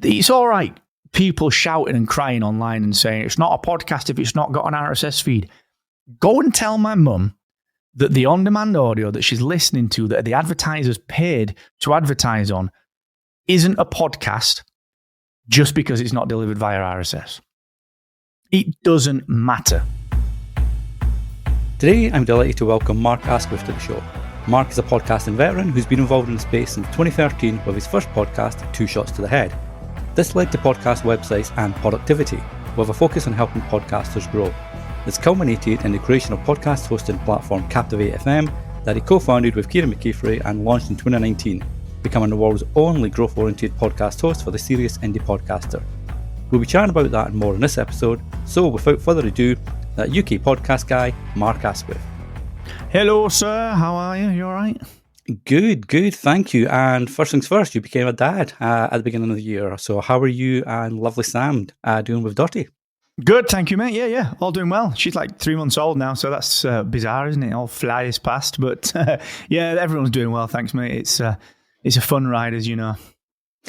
it's all right. People shouting and crying online and saying it's not a podcast if it's not got an RSS feed. Go and tell my mum that the on-demand audio that she's listening to, that the advertisers paid to advertise on, isn't a podcast just because it's not delivered via RSS. It doesn't matter. Today, I'm delighted to welcome Mark Asquith to the show. Mark is a podcasting veteran who's been involved in the space since 2013 with his first podcast, Two Shots to the Head. This led to podcast websites and productivity, with a focus on helping podcasters grow. This culminated in the creation of podcast hosting platform Captivate FM that he co-founded with Kieran McKeefery and launched in 2019, becoming the world's only growth-oriented podcast host for the serious indie podcaster. We'll be chatting about that and more in this episode, so without further ado, that UK podcast guy, Mark Asquith. Hello, sir. How are you? You all right? Good, thank you. And first things first, you became a dad at the beginning of the year. So how are you and lovely Sam doing with Dottie? Good, thank you, mate. Yeah, all doing well. She's like 3 months old now, so that's bizarre, isn't it? All flies past, but yeah, everyone's doing well. Thanks, mate. It's a fun ride, as you know.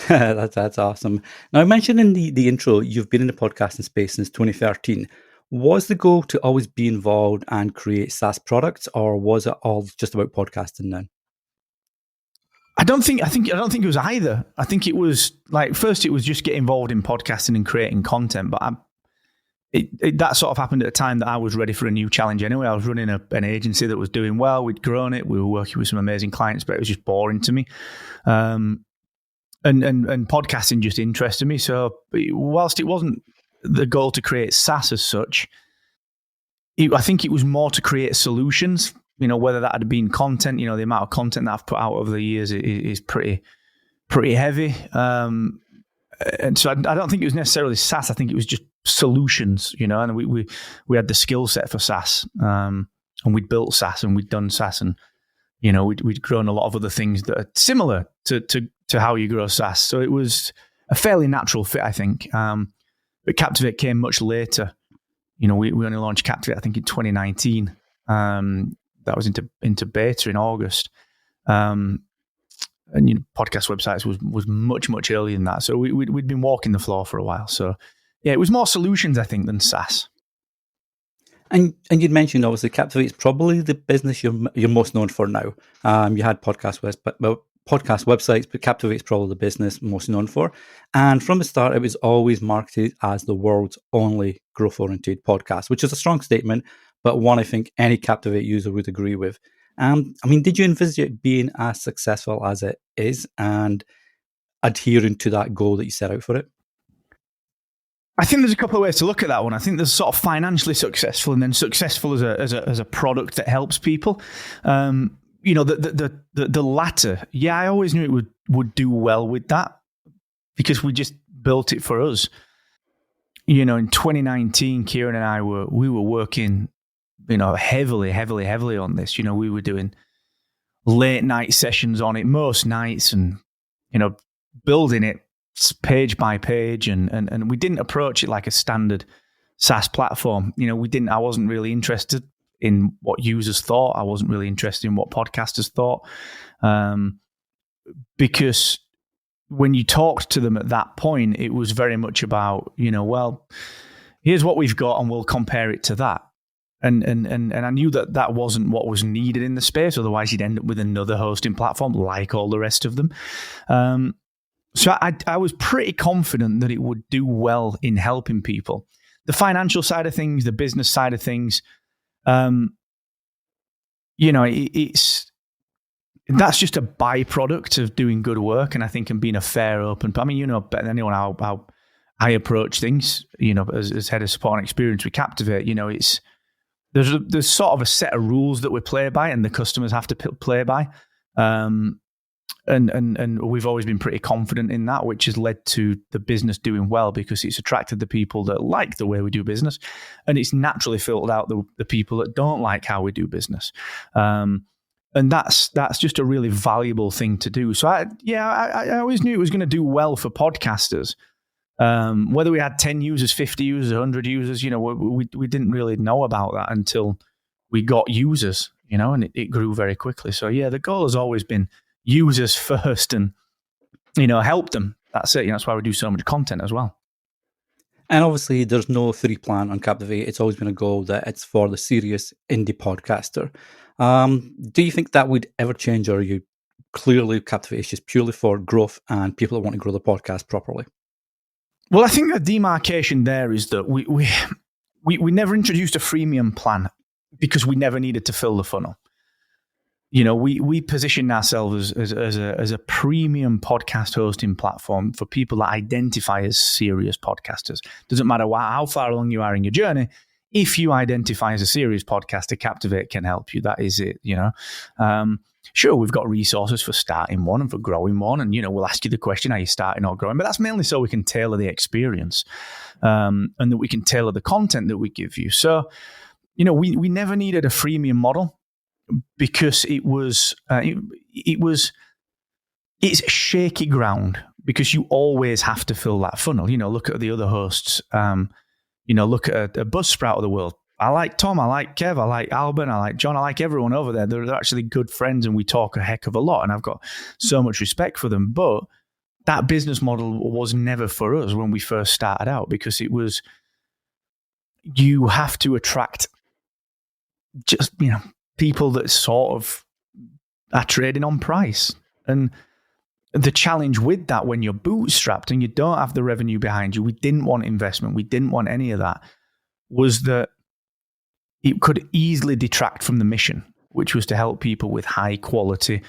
That's awesome. Now, I mentioned in the intro, you've been in the podcasting space since 2013. Was the goal to always be involved and create SaaS products, or was it all just about podcasting then? I don't think it was either. I think it was like, first it was just get involved in podcasting and creating content, but that sort of happened at a time that I was ready for a new challenge anyway. I was running an agency that was doing well. We'd grown it. We were working with some amazing clients, but it was just boring to me. And podcasting just interested me. So whilst it wasn't the goal to create SaaS as such, I think it was more to create solutions. You know, whether that had been content, the amount of content that I've put out over the years is pretty heavy. And so I don't think it was necessarily SaaS. I think it was just solutions, and we had the skill set for SaaS, and we'd built SaaS and we'd done SaaS, and, we'd grown a lot of other things that are similar to how you grow SaaS. So it was a fairly natural fit, I think. But Captivate came much later. We only launched Captivate, I think, in 2019. That was into beta in August. And podcast websites was much earlier than that. So we'd been walking the floor for a while. So yeah, it was more solutions, I think, than SaaS. And you'd mentioned, obviously, Captivate's probably the business you're most known for now. You had podcast websites, but Captivate's probably the business most known for. And from the start, it was always marketed as the world's only growth-oriented podcast, which is a strong statement, but one I think any Captivate user would agree with. Did you envisage it being as successful as it is and adhering to that goal that you set out for it? I think there's a couple of ways to look at that one. I think there's sort of financially successful and then successful as a product that helps people. The latter, yeah, I always knew it would do well with that because we just built it for us. In 2019, Kieran and I were working, heavily on this. We were doing late night sessions on it most nights and, building it page by page. And we didn't approach it like a standard SaaS platform. I wasn't really interested in what users thought. I wasn't really interested in what podcasters thought. Because when you talked to them at that point, it was very much about, well, here's what we've got and we'll compare it to that. And I knew that wasn't what was needed in the space. Otherwise, you'd end up with another hosting platform like all the rest of them. So I was pretty confident that it would do well in helping people. The financial side of things, the business side of things, it's that's just a byproduct of doing good work, and I think and being a fair, open. Better than anyone how I approach things. As head of support and experience with Captivate, it's there's sort of a set of rules that we play by, and the customers have to play by. And we've always been pretty confident in that, which has led to the business doing well because it's attracted the people that like the way we do business, and it's naturally filtered out the people that don't like how we do business. And that's just a really valuable thing to do. So I always knew it was going to do well for podcasters. Whether we had 10 users, 50 users, 100 users, we didn't really know about that until we got users, and it grew very quickly. So yeah, the goal has always been users first and, help them, that's it. That's why we do so much content as well. And obviously, there's no 3 plan on Captivate. It's always been a goal that it's for the serious indie podcaster. Do you think that would ever change, or are you clearly Captivate is just purely for growth and people that want to grow the podcast properly? Well, I think the demarcation there is that we never introduced a freemium plan because we never needed to fill the funnel. We positioned ourselves as a premium podcast hosting platform for people that identify as serious podcasters. Doesn't matter how far along you are in your journey. If you identify as a serious podcaster, Captivate can help you. That is it. Sure, we've got resources for starting one and for growing one, and we'll ask you the question: are you starting or growing? But that's mainly so we can tailor the experience, and that we can tailor the content that we give you. So, we never needed a freemium model, because it's shaky ground, because you always have to fill that funnel. Look at the other hosts. Look at a Buzzsprout of the world. I like Tom, I like Kev, I like Alban, I like John, I like everyone over there. They're actually good friends, and we talk a heck of a lot, and I've got so much respect for them. But that business model was never for us when we first started out, because it was, you have to attract just, people that sort of are trading on price. And the challenge with that, when you're bootstrapped and you don't have the revenue behind you, we didn't want investment, we didn't want any of that, was that it could easily detract from the mission, which was to help people with high quality,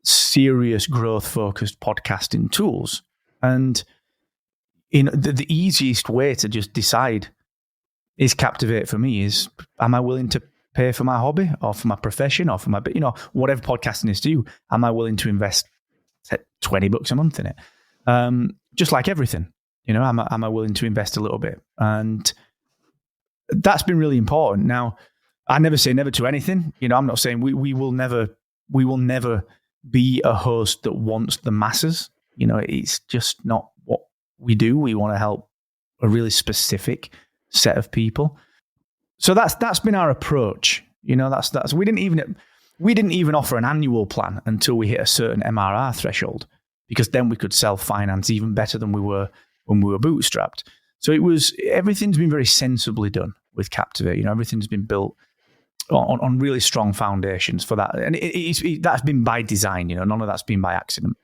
serious growth focused podcasting tools. And the easiest way to just decide, is Captivate for me, is, am I willing to pay for my hobby or for my profession or for my, whatever podcasting is to you, am I willing to invest $20 a month in it? Just like everything, am I willing to invest a little bit? And that's been really important. Now, I never say never to anything. I'm not saying we will never be a host that wants the masses. It's just not what we do. We want to help a really specific set of people. So that's been our approach. That's we didn't even offer an annual plan until we hit a certain MRR threshold, because then we could self-finance even better than we were when we were bootstrapped. So everything's been very sensibly done with Captivate. Everything's been built on really strong foundations for that, and that's been by design. None of that's been by accident.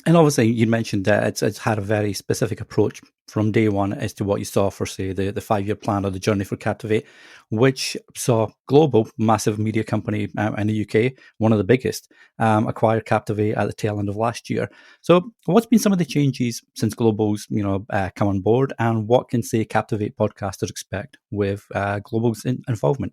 And obviously, you mentioned that it's had a very specific approach from day one as to what you saw for, say, the 5-year plan or the journey for Captivate, which saw global, massive media company in the UK, one of the biggest, acquire Captivate at the tail end of last year. So what's been some of the changes since Global's come on board, and what can, say, Captivate podcasters expect with Global's involvement?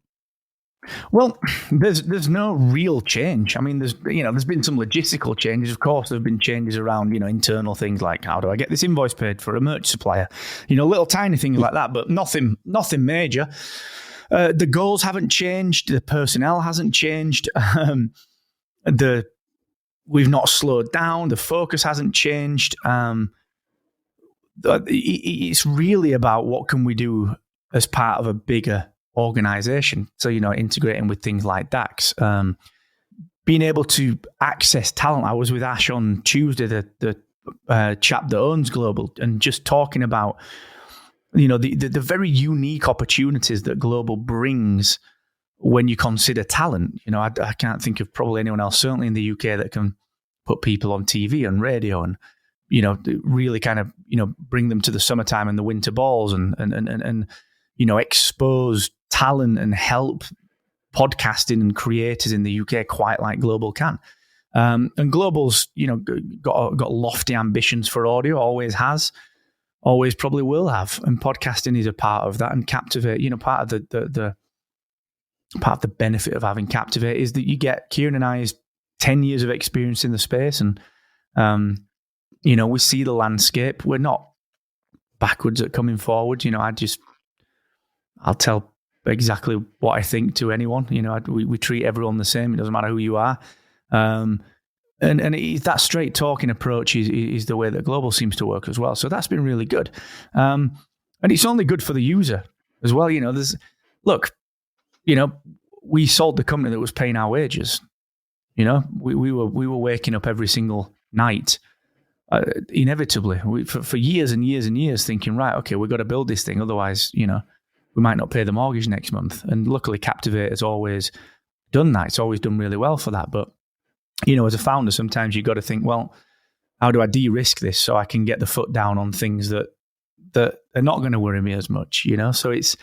Well, there's no real change. I mean, there's been some logistical changes. Of course, there have been changes around internal things like, how do I get this invoice paid for a merch supplier? Little tiny things like that, but nothing major. The goals haven't changed. The personnel hasn't changed. We've not slowed down. The focus hasn't changed. It's really about what can we do as part of a bigger organization. So, integrating with things like DAX, being able to access talent. I was with Ash on Tuesday, the chap that owns Global, and just talking about, the very unique opportunities that Global brings when you consider talent. I can't think of probably anyone else, certainly in the UK, that can put people on TV and radio and, really kind of, bring them to the summertime and the winter balls and expose talent and help podcasting and creators in the UK quite like Global can. And Global's, got lofty ambitions for audio, always has, always probably will have. And podcasting is a part of that. And Captivate, part of the benefit of having Captivate is that you get Kieran and I's 10 years of experience in the space. And, we see the landscape. We're not backwards at coming forward. I'll tell exactly what I think to anyone. We treat everyone the same. It doesn't matter who you are. And that straight talking approach is the way that Global seems to work as well. So that's been really good. And it's only good for the user as well. We sold the company that was paying our wages. We were waking up every single night inevitably, for years and years and years, thinking, right, okay, we've got to build this thing, otherwise, we might not pay the mortgage next month. And luckily, Captivate has always done that. It's always done really well for that. But as a founder, sometimes you've got to think, well, how do I de-risk this so I can get the foot down on things that are not going to worry me as much? So it's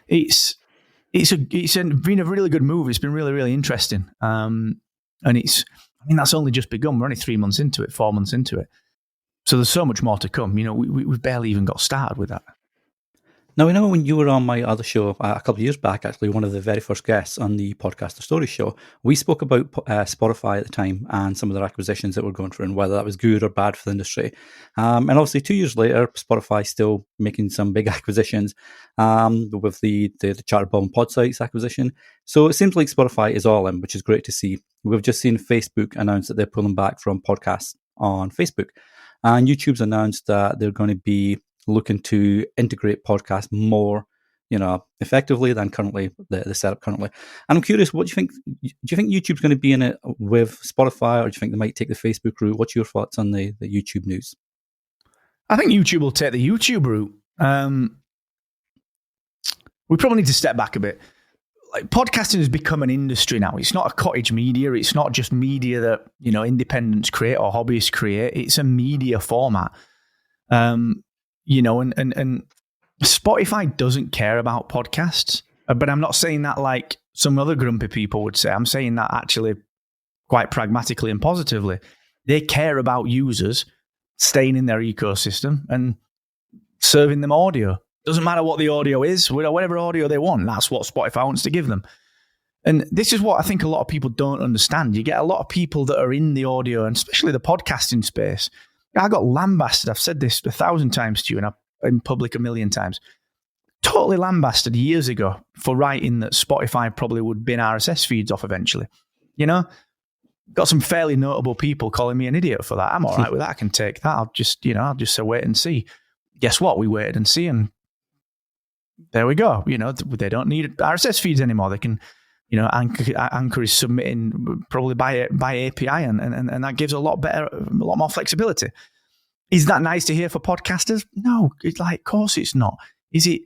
been a really good move. It's been really, really interesting. And that's only just begun. We're only 3 months into it, 4 months into it. So there's so much more to come. We've barely even got started with that. Now, I know when you were on my other show a couple of years back, actually, one of the very first guests on the Podcaster Stories show, we spoke about Spotify at the time and some of their acquisitions that were going through and whether that was good or bad for the industry. And obviously, 2 years later, Spotify still making some big acquisitions with the Chartable and Podsights acquisition. So it seems like Spotify is all in, which is great to see. We've just seen Facebook announce that they're pulling back from podcasts on Facebook. And YouTube's announced that they're going to be looking to integrate podcasts more, effectively than currently the setup currently. And I'm curious, what do you think? Do you think YouTube's going to be in it with Spotify, or do you think they might take the Facebook route? What's your thoughts on the YouTube news? I think YouTube will take the YouTube route. We probably need to step back a bit. Like, podcasting has become an industry now. It's not a cottage media. It's not just media that independents create or hobbyists create. It's a media format. And Spotify doesn't care about podcasts, but I'm not saying that like some other grumpy people would say. I'm saying that actually quite pragmatically and positively. They care about users staying in their ecosystem and serving them audio. Doesn't matter what the audio is, whatever audio they want, that's what Spotify wants to give them. And this is what I think a lot of people don't understand. You get a lot of people that are in the audio and especially the podcasting space. I got lambasted. I've said this 1,000 times to you and in public 1,000,000 times. Totally lambasted years ago for writing that Spotify probably would bin RSS feeds off eventually. Got some fairly notable people calling me an idiot for that. I'm all right with that. I can take that. I'll just say wait and see. Guess what? We waited and see, and there we go. They don't need RSS feeds anymore. They can, Anchor is submitting probably by API, and that gives a lot more flexibility. Is that nice to hear for podcasters? No, of course it's not. Is it,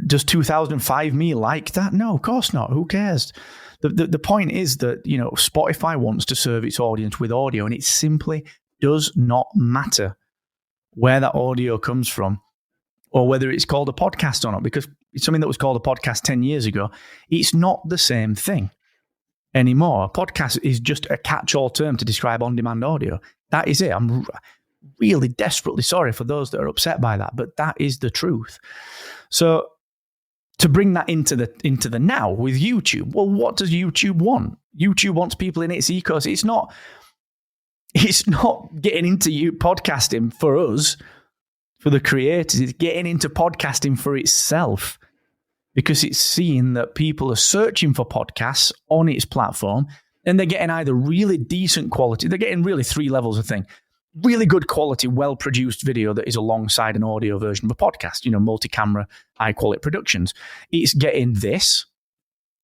does 2005 me like that? No, of course not. Who cares? The point is that, Spotify wants to serve its audience with audio, and it simply does not matter where that audio comes from or whether it's called a podcast or not, because it's something that was called a podcast 10 years ago. It's not the same thing anymore. A podcast is just a catch-all term to describe on-demand audio. That is it. I'm really desperately sorry for those that are upset by that, but that is the truth. So to bring that into the now with YouTube, well, what does YouTube want? YouTube wants people in its ecosystem. It's not getting into podcasting for us, for the creators. It's getting into podcasting for itself, because it's seeing that people are searching for podcasts on its platform, and they're getting either really decent quality. They're getting really 3 levels of thing. Really good quality, well-produced video that is alongside an audio version of a podcast, multi-camera, high-quality productions. It's getting this,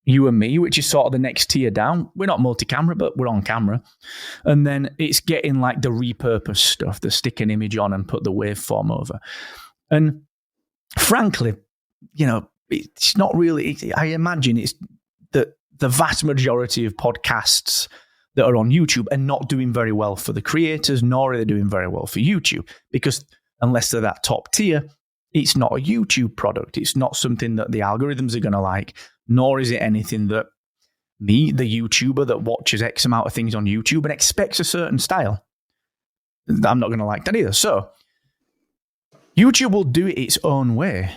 you and me, which is sort of the next tier down. We're not multi-camera, but we're on camera. And then it's getting like the repurposed stuff, the stick an image on and put the waveform over. And frankly, it's not really, I imagine it's that the vast majority of podcasts that are on YouTube are not doing very well for the creators, nor are they doing very well for YouTube, because unless they're that top tier, it's not a YouTube product. It's not something that the algorithms are going to like, nor is it anything that me, the YouTuber that watches X amount of things on YouTube and expects a certain style, I'm not going to like that either. So YouTube will do it its own way,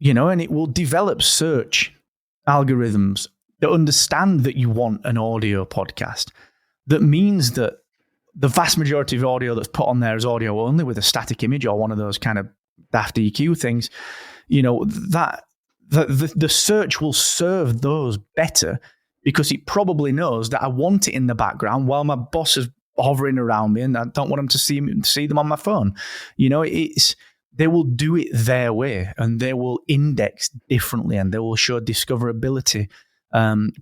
and it will develop search algorithms that understand that you want an audio podcast. That means that the vast majority of audio that's put on there is audio only with a static image or one of those kind of daft EQ things. That the search will serve those better, because it probably knows that I want it in the background while my boss is hovering around me and I don't want them to see them on my phone. They will do it their way, and they will index differently, and they will show discoverability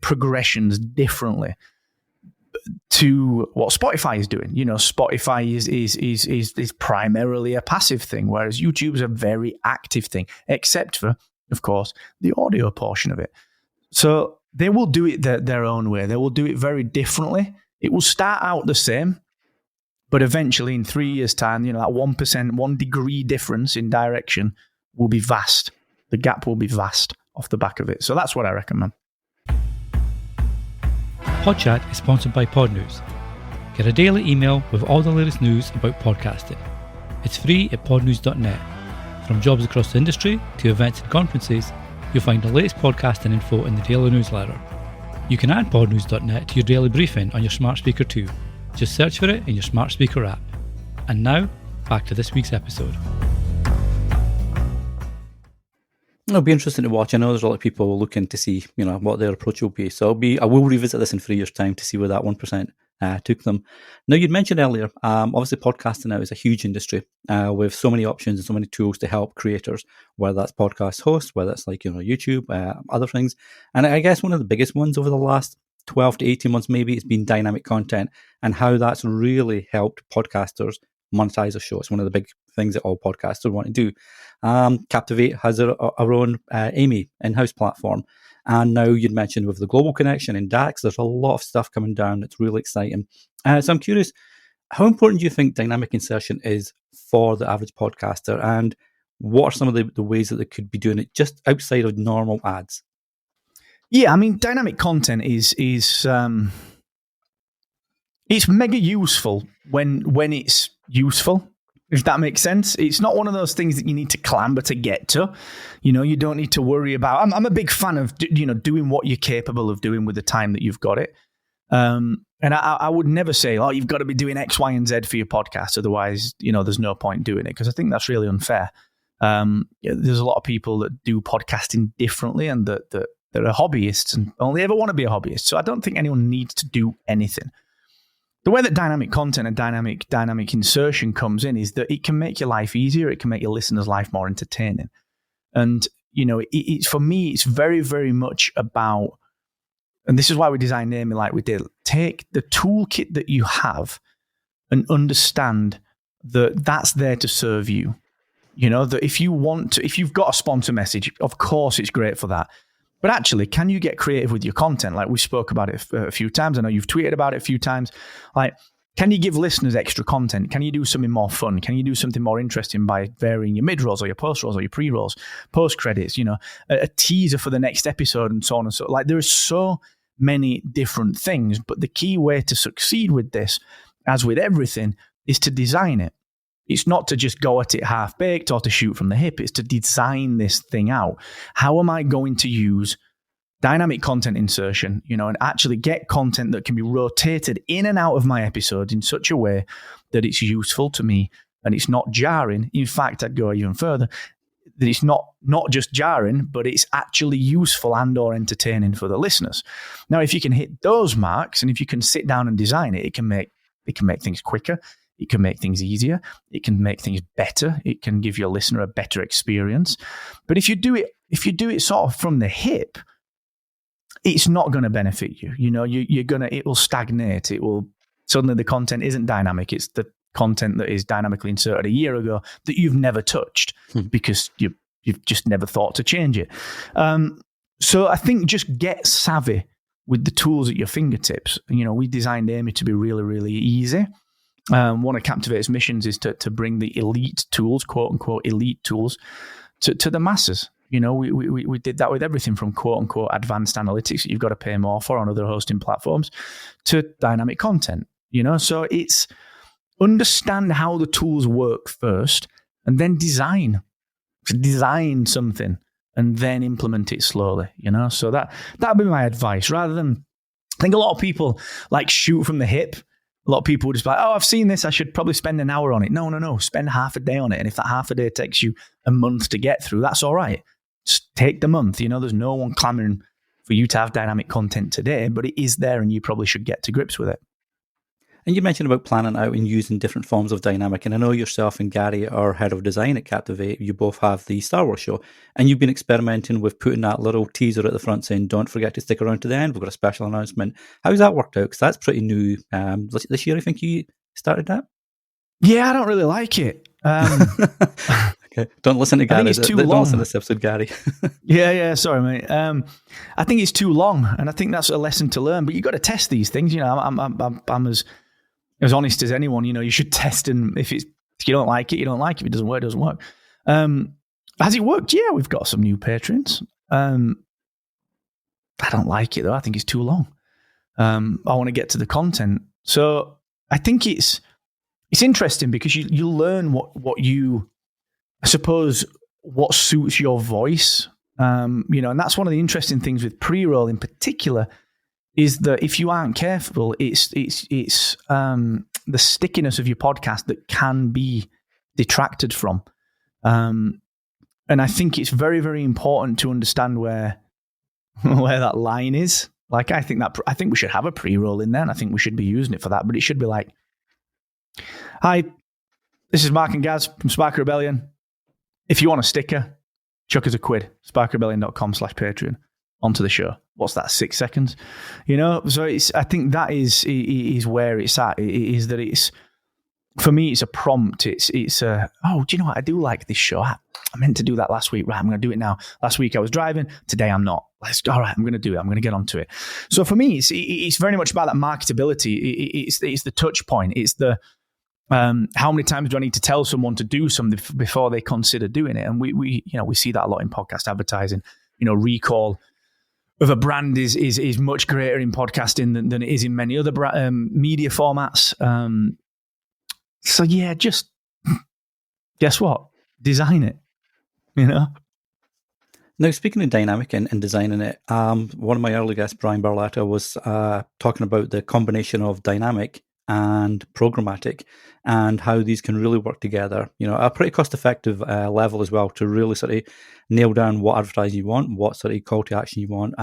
progressions differently. to what Spotify is doing. Spotify is primarily a passive thing, whereas YouTube's a very active thing, except for, of course, the audio portion of it. So they will do it their own way. They will do it very differently. It will start out the same, but eventually in 3 years' time, that 1%, 1 degree difference in direction will be vast. The gap will be vast off the back of it. So that's what I recommend. PodChat is sponsored by Podnews. Get a daily email with all the latest news about podcasting. It's free at podnews.net. From jobs across the industry to events and conferences, you'll find the latest podcasting info in the daily newsletter. You can add podnews.net to your daily briefing on your smart speaker too. Just search for it in your smart speaker app. And now, back to this week's episode. It'll be interesting to watch. I know there's a lot of people looking to see, what their approach will be. So I will revisit this in 3 years' time to see where that 1% took them. Now, you'd mentioned earlier, obviously podcasting now is a huge industry with so many options and so many tools to help creators, whether that's podcast hosts, whether it's like, YouTube, other things. And I guess one of the biggest ones over the last 12 to 18 months maybe has been dynamic content and how that's really helped podcasters monetize a show. It's one of the big things that all podcasters want to do. Captivate has our own Amy in-house platform. And now you'd mentioned with the global connection in DAX, there's a lot of stuff coming down that's really exciting. So I'm curious, how important do you think dynamic insertion is for the average podcaster? And what are some of the ways that they could be doing it just outside of normal ads? Yeah, I mean, dynamic content is it's mega useful when it's useful, if that makes sense. It's not one of those things that you need to clamber to get to. You don't need to worry about. I'm a big fan of doing what you're capable of doing with the time that you've got it. And I would never say, you've got to be doing X, Y, and Z for your podcast. Otherwise, there's no point doing it, because I think that's really unfair. There's a lot of people that do podcasting differently and that are hobbyists and only ever want to be a hobbyist. So I don't think anyone needs to do anything. The way that dynamic content and dynamic insertion comes in is that it can make your life easier. It can make your listeners' life more entertaining. And, it's for me, it's very, very much about, and this is why we designed Amy like we did, take the toolkit that you have and understand that that's there to serve you. That if you've got a sponsor message, of course it's great for that. But actually, can you get creative with your content? Like we spoke about it a few times. I know you've tweeted about it a few times. Like, can you give listeners extra content? Can you do something more fun? Can you do something more interesting by varying your mid-rolls or your post-rolls or your pre-rolls, post-credits, a teaser for the next episode and so on and so on. Like, there are so many different things. But the key way to succeed with this, as with everything, is to design it. It's not to just go at it half-baked or to shoot from the hip. It's to design this thing out. How am I going to use dynamic content insertion, and actually get content that can be rotated in and out of my episodes in such a way that it's useful to me and it's not jarring. In fact, I'd go even further, that it's not just jarring, but it's actually useful and or entertaining for the listeners. Now, if you can hit those marks and if you can sit down and design it, it can make things quicker. It can make things easier. It can make things better. It can give your listener a better experience. But if you do it sort of from the hip, it's not going to benefit you. It will stagnate. Suddenly the content isn't dynamic. It's the content that is dynamically inserted a year ago that you've never touched because you've just never thought to change it. So I think just get savvy with the tools at your fingertips. We designed Amy to be really, really easy. One of Captivate's missions is to bring the elite tools, quote unquote elite tools, to the masses. We did that with everything from quote unquote advanced analytics that you've got to pay more for on other hosting platforms to dynamic content. So it's understand how the tools work first and then design something and then implement it slowly. So that'd be my advice. Rather than, I think a lot of people like shoot from the hip. A lot of people would just be like, I've seen this. I should probably spend an hour on it. No. Spend half a day on it. And if that half a day takes you a month to get through, that's all right. Just take the month. There's no one clamoring for you to have dynamic content today, but it is there and you probably should get to grips with it. And you mentioned about planning out and using different forms of dynamic. And I know yourself and Gary, our head of design at Captivate, you both have the Star Wars show. And you've been experimenting with putting that little teaser at the front saying, don't forget to stick around to the end. We've got a special announcement. How's that worked out? Because that's pretty new. This year, I think you started that? Yeah, I don't really like it. Okay. Don't listen to Gary. I think it's too don't long. listen to this episode, Gary. Yeah. Sorry, mate. I think it's too long, and I think that's a lesson to learn. But you got to test these things. I'm as honest as anyone. You should test, and if you don't like it, you don't like it. If it doesn't work, it doesn't work. Has it worked? Yeah, we've got some new patrons. I don't like it though. I think it's too long. I want to get to the content, so I think it's interesting because you learn what you, I suppose, what suits your voice. And that's one of the interesting things with pre-roll in particular is that if you aren't careful, it's the stickiness of your podcast that can be detracted from. And I think it's very, very important to understand where that line is. Like, I think we should have a pre-roll in there, and I think we should be using it for that. But it should be like, "Hi, this is Mark and Gaz from Spark Rebellion. If you want a sticker, chuck us a quid. sparkrebellion.com/Patreon onto the show." What's that? 6 seconds, So I think that is where it's at. It is that it's, for me, it's a prompt. It's a, oh, do you know what? I do like this show. I meant to do that last week. Right, I'm going to do it now. Last week I was driving. Today I'm not. All right, I'm going to do it. I'm going to get onto it. So for me, it's very much about that marketability. It's the touch point. It's the how many times do I need to tell someone to do something before they consider doing it? And we see that a lot in podcast advertising. Recall of a brand is much greater in podcasting than it is in many other media formats. So yeah, just guess what? Design it. Now, speaking of dynamic and designing it, one of my early guests, Brian Barlatta, was talking about the combination of dynamic and programmatic and how these can really work together, at a pretty cost-effective level as well, to really sort of nail down what advertising you want, what sort of call to action you want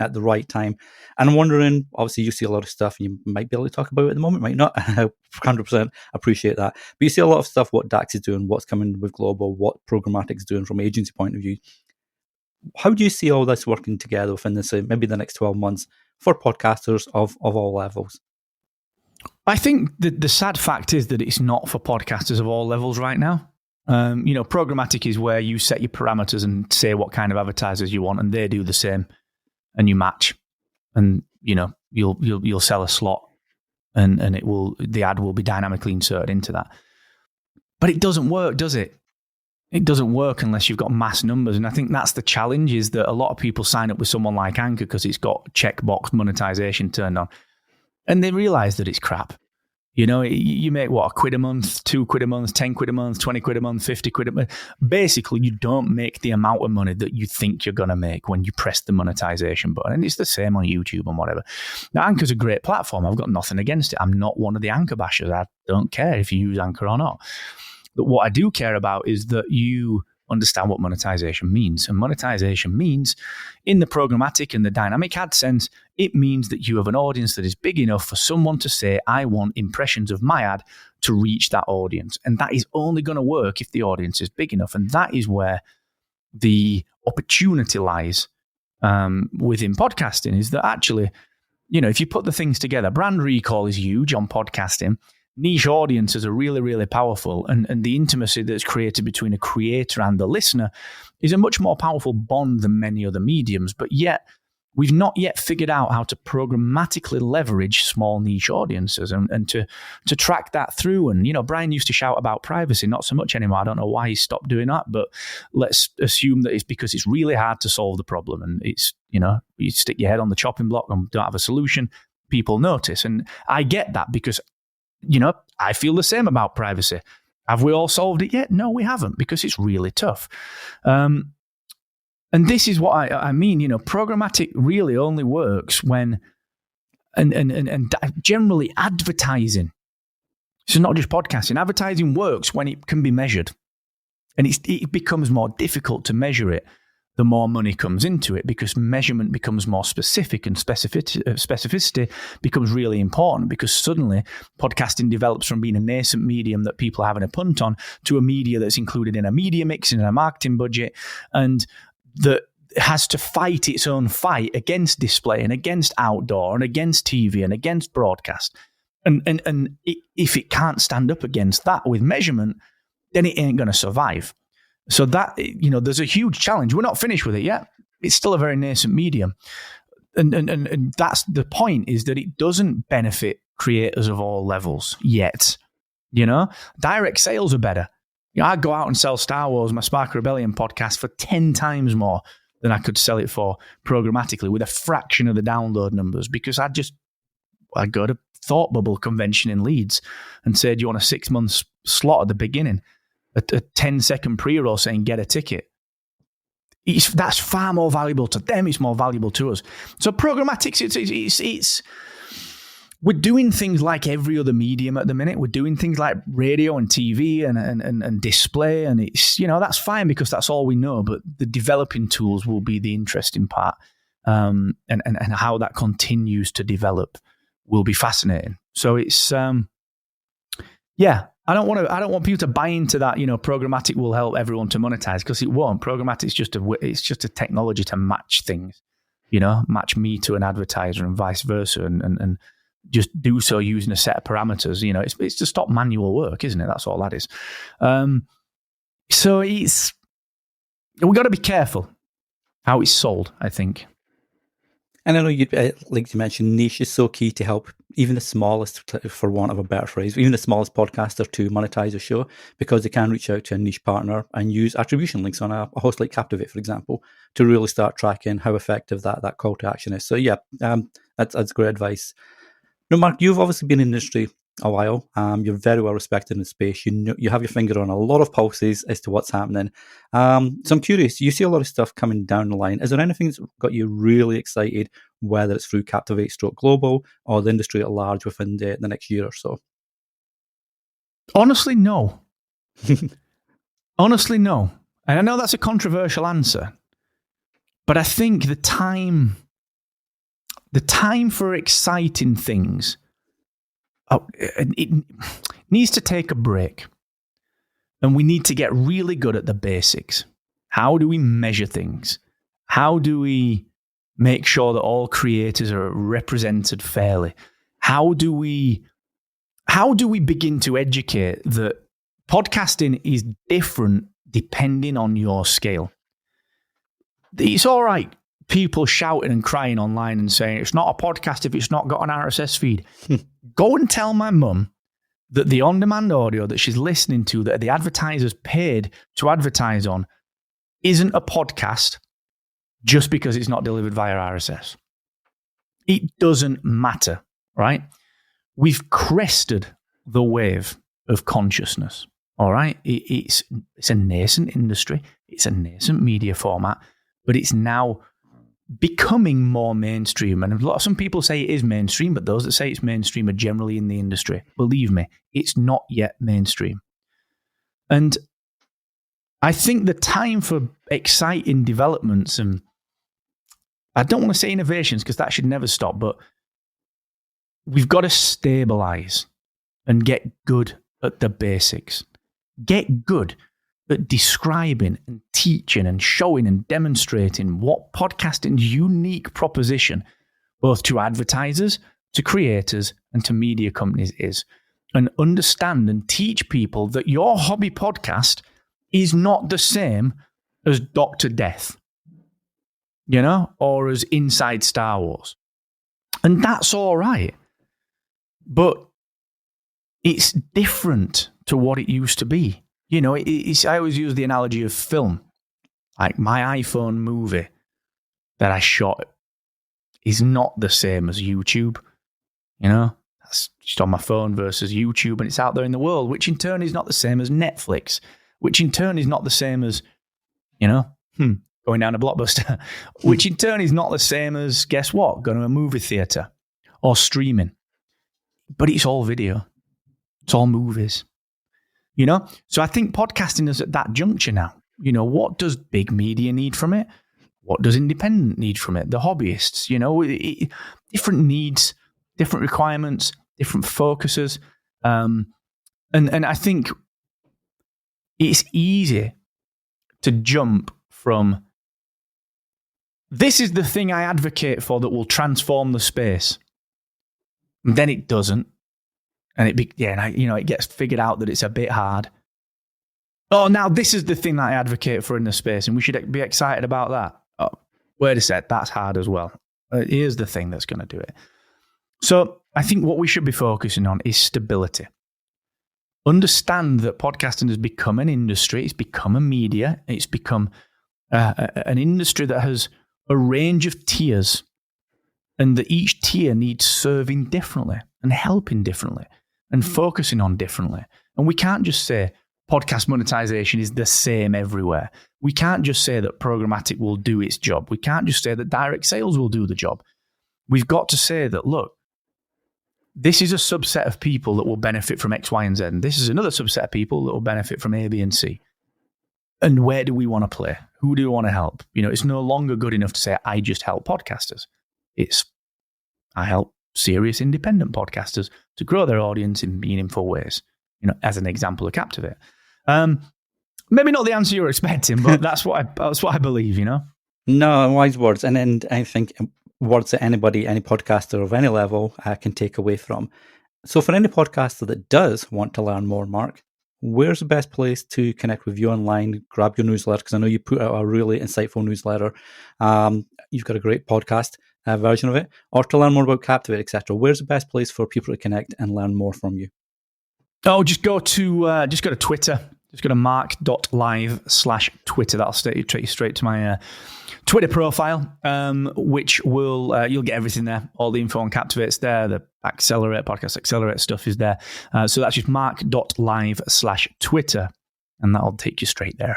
at the right time. And I'm wondering, obviously you see a lot of stuff and you might be able to talk about it at the moment, might not, 100% appreciate that. But you see a lot of stuff, what DAX is doing, what's coming with global, what programmatic is doing from an agency point of view. How do you see all this working together within this, maybe the next 12 months for podcasters of all levels? I think the sad fact is that it's not for podcasters of all levels right now. Programmatic is where you set your parameters and say what kind of advertisers you want, and they do the same, and you match, and you'll sell a slot, and the ad will be dynamically inserted into that. But it doesn't work, does it? It doesn't work unless you've got mass numbers. And I think that's the challenge, is that a lot of people sign up with someone like Anchor because it's got checkbox monetization turned on. And they realize that it's crap. You make what, £1 a month, £2 a month, 10 quid a month, 20 quid a month, 50 quid a month. Basically, you don't make the amount of money that you think you're going to make when you press the monetization button. And it's the same on YouTube and whatever. Now, Anchor's a great platform. I've got nothing against it. I'm not one of the Anchor bashers. I don't care if you use Anchor or not. But what I do care about is that you understand what monetization means. And monetization means, in the programmatic and the dynamic ad sense, it means that you have an audience that is big enough for someone to say, I want impressions of my ad to reach that audience. And that is only going to work if the audience is big enough. And that is where the opportunity lies within podcasting, is that actually, if you put the things together, brand recall is huge on podcasting. Niche audiences are really, really powerful, and the intimacy that's created between a creator and the listener is a much more powerful bond than many other mediums. But yet, we've not yet figured out how to programmatically leverage small niche audiences and to track that through. And, Brian used to shout about privacy, not so much anymore. I don't know why he stopped doing that, but let's assume that it's because it's really hard to solve the problem. And it's, you stick your head on the chopping block and don't have a solution, people notice. And I get that because I feel the same about privacy. Have we all solved it yet? No, we haven't, because it's really tough. And this is what I mean. Programmatic really only works when, and generally advertising. So not just podcasting. Advertising works when it can be measured, and it becomes more difficult to measure it the more money comes into it, because measurement becomes more specific, and specificity becomes really important, because suddenly podcasting develops from being a nascent medium that people are having a punt on to a media that's included in a media mix and in a marketing budget, and that has to fight its own fight against display and against outdoor and against TV and against broadcast. And if it can't stand up against that with measurement, then it ain't going to survive. So that, there's a huge challenge. We're not finished with it yet. It's still a very nascent medium. And that's the point, is that it doesn't benefit creators of all levels yet. Direct sales are better. I go out and sell Star Wars, my Spark Rebellion podcast, for 10 times more than I could sell it for programmatically with a fraction of the download numbers, because I go to Thought Bubble convention in Leeds and say, do you want a 6-month slot at the beginning? A 10-second pre-roll saying, get a ticket. That's far more valuable to them. It's more valuable to us. So programmatics, it's we're doing things like every other medium at the minute. We're doing things like radio and TV and display. And it's, that's fine, because that's all we know. But the developing tools will be the interesting part. And how that continues to develop will be fascinating. So it's, I don't want people to buy into that, programmatic will help everyone to monetize, because it won't. Programmatic is just a technology to match things, match me to an advertiser and vice versa, and just do so using a set of parameters. It's to stop manual work, isn't it? That's all that is. So we've got to be careful how it's sold, I think. And I know you, like you mentioned, niche is so key to help even the smallest, for want of a better phrase, even the smallest podcaster to monetize a show, because they can reach out to a niche partner and use attribution links on a host like Captivate, for example, to really start tracking how effective that call to action is. So that's great advice. Now, Mark, you've obviously been in the industry a while. You're very well respected in the space. You have your finger on a lot of pulses as to what's happening. So I'm curious, you see a lot of stuff coming down the line. Is there anything that's got you really excited, whether it's through Captivate / Global or the industry at large within the next year or so? Honestly, no. Honestly, no. And I know that's a controversial answer, but I think the time for exciting things, it needs to take a break. And we need to get really good at the basics. How do we measure things? How do we make sure that all creators are represented fairly? How do we begin to educate that podcasting is different depending on your scale? It's all right, people shouting and crying online and saying it's not a podcast if it's not got an RSS feed. Go and tell my mum that the on-demand audio that she's listening to, that the advertisers paid to advertise on, isn't a podcast just because it's not delivered via RSS. It doesn't matter, right? We've crested the wave of consciousness, all right? It's a nascent industry. It's a nascent media format, but it's now becoming more mainstream. And some people say it is mainstream, but those that say it's mainstream are generally in the industry. Believe me, it's not yet mainstream. And I think the time for exciting developments, and I don't want to say innovations because that should never stop, but we've got to stabilize and get good at the basics. Get good at describing and teaching and showing and demonstrating what podcasting's unique proposition, both to advertisers, to creators, and to media companies is. And understand and teach people that your hobby podcast is not the same as Dr. Death, or as Inside Star Wars. And that's all right. But it's different to what it used to be. I always use the analogy of film. Like my iPhone movie that I shot is not the same as YouTube. That's just on my phone versus YouTube, and it's out there in the world, which in turn is not the same as Netflix, which in turn is not the same as, going down a Blockbuster, which in turn is not the same as, guess what, going to a movie theater or streaming. But it's all video. It's all movies. So I think podcasting is at that juncture now. What does big media need from it? What does independent need from it? The hobbyists, different needs, different requirements, different focuses. And I think it's easy to jump from, this is the thing I advocate for that will transform the space. And then it doesn't. And it gets figured out that it's a bit hard. Oh, now this is the thing that I advocate for in the space, and we should be excited about that. Oh, wait a sec, that's hard as well. Here's the thing that's going to do it. So I think what we should be focusing on is stability. Understand that podcasting has become an industry. It's become a media. It's become an industry that has a range of tiers, and that each tier needs serving differently and helping differently and focusing on differently. And we can't just say podcast monetization is the same everywhere. We can't just say that programmatic will do its job. We can't just say that direct sales will do the job. We've got to say that, look, this is a subset of people that will benefit from X, Y, and Z. And this is another subset of people that will benefit from A, B, and C. And where do we want to play? Who do we want to help? It's no longer good enough to say, I just help podcasters. It's, I help serious independent podcasters to grow their audience in meaningful ways. As an example of Captivate. Maybe not the answer you were expecting, but that's what I believe, No, wise words. And I think words that any podcaster of any level can take away from. So for any podcaster that does want to learn more, Mark, where's the best place to connect with you online, grab your newsletter? Because I know you put out a really insightful newsletter. You've got a great podcast version of it, or to learn more about Captivate, etc. Where's the best place for people to connect and learn more from you? Oh, just go to Twitter. Just go to mark.live/Twitter. That'll take you straight to my Twitter profile, which will you'll get everything there. All the info on Captivate's there. The podcast accelerate stuff is there. So that's just mark.live/Twitter, and that'll take you straight there.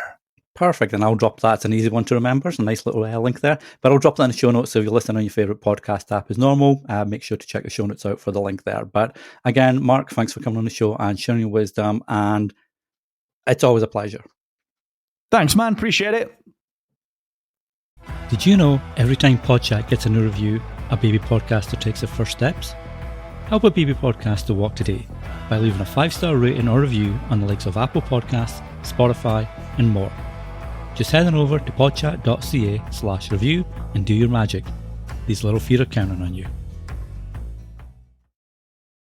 Perfect, and I'll drop that. It's an easy one to remember. It's a nice little link there. But I'll drop that in the show notes, so if you're listening on your favourite podcast app as normal, make sure to check the show notes out for the link there. But again, Mark, thanks for coming on the show and sharing your wisdom, and it's always a pleasure. Thanks, man. Appreciate it. Did you know every time Podchat gets a new review, a baby podcaster takes the first steps? Help a baby podcaster walk today by leaving a 5-star rating or review on the likes of Apple Podcasts, Spotify, and more. Just head on over to podchat.ca/review and do your magic. These little feet are counting on you.